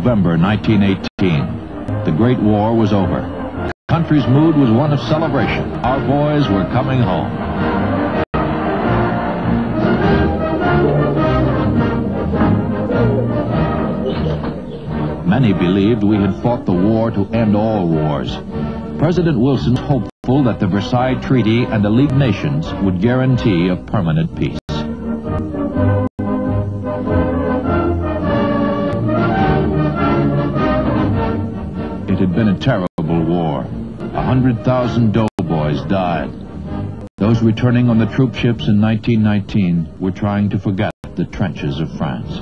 November 1918. The Great War was over. The country's mood was one of celebration. Our boys were coming home. Many believed we had fought the war to end all wars. President Wilson was hopeful that the Versailles Treaty and the League Nations would guarantee a permanent peace. It had been a terrible war. 100,000 doughboys died. Those returning on the troop ships in 1919 were trying to forget the trenches of France.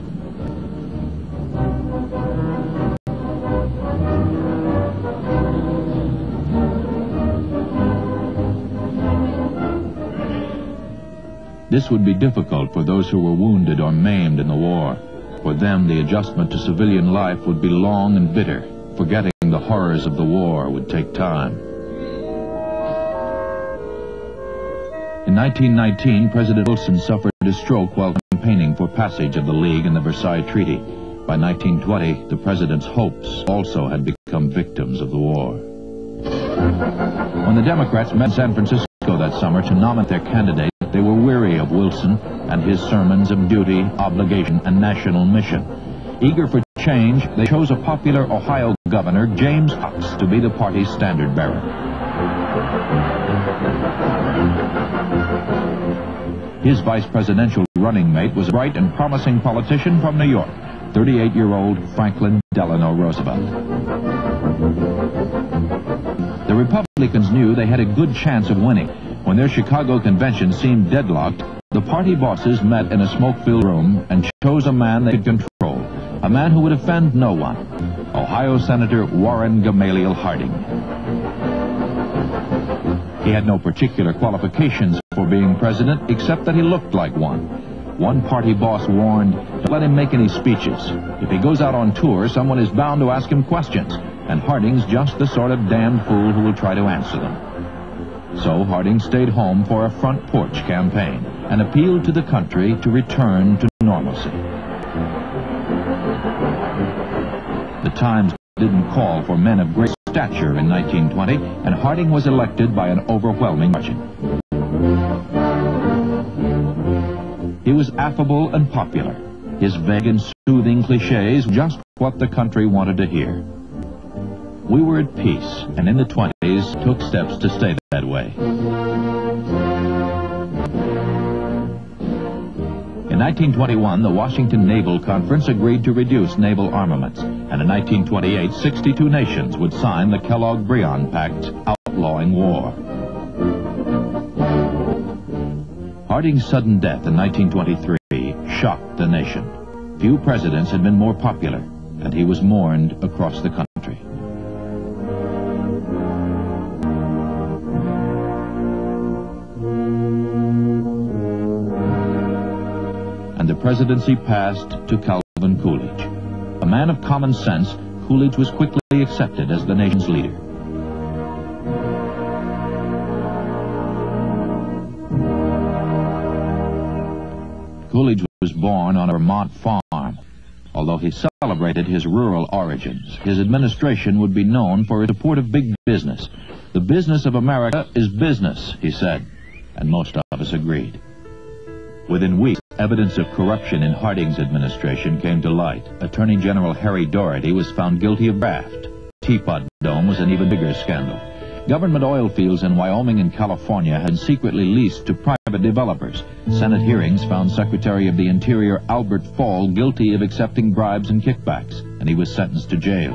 This would be difficult for those who were wounded or maimed in the war. For them, the adjustment to civilian life would be long and bitter. Forgetting the horrors of the war would take time. In 1919, President Wilson suffered a stroke while campaigning for passage of the League and the Versailles Treaty. By 1920, the president's hopes also had become victims of the war. When the Democrats met in San Francisco that summer to nominate their candidate, they were weary of Wilson and his sermons of duty, obligation, and national mission. Eager for change, they chose a popular Ohio governor, James Cox, to be the party's standard bearer. His vice presidential running mate was a bright and promising politician from New York, 38-year-old Franklin Delano Roosevelt. The Republicans knew they had a good chance of winning. When their Chicago convention seemed deadlocked, the party bosses met in a smoke-filled room and chose a man they could control, a man who would offend no one, Ohio Senator Warren Gamaliel Harding. He had no particular qualifications for being president except that he looked like one. One party boss warned, "Don't let him make any speeches. If he goes out on tour, someone is bound to ask him questions, and Harding's just the sort of damned fool who will try to answer them." So Harding stayed home for a front porch campaign and appealed to the country to return to normalcy. The times didn't call for men of great stature in 1920, and Harding was elected by an overwhelming margin. He was affable and popular. His vague and soothing cliches were just what the country wanted to hear. We were at peace, and in the 20s took steps to stay that way. In 1921, the Washington Naval Conference agreed to reduce naval armaments, and in 1928, 62 nations would sign the Kellogg-Briand Pact outlawing war. Harding's sudden death in 1923 shocked the nation. Few presidents had been more popular, and he was mourned across the country. And the presidency passed to Calvin Coolidge. A man of common sense, Coolidge was quickly accepted as the nation's leader. Coolidge was born on a Vermont farm. Although he celebrated his rural origins, his administration would be known for its support of big business. "The business of America is business," he said, and most of us agreed. Within weeks, evidence of corruption in Harding's administration came to light. Attorney General Harry Doherty was found guilty of graft. Teapot Dome was an even bigger scandal. Government oil fields in Wyoming and California had secretly leased to private developers. Senate hearings found Secretary of the Interior Albert Fall guilty of accepting bribes and kickbacks, and he was sentenced to jail.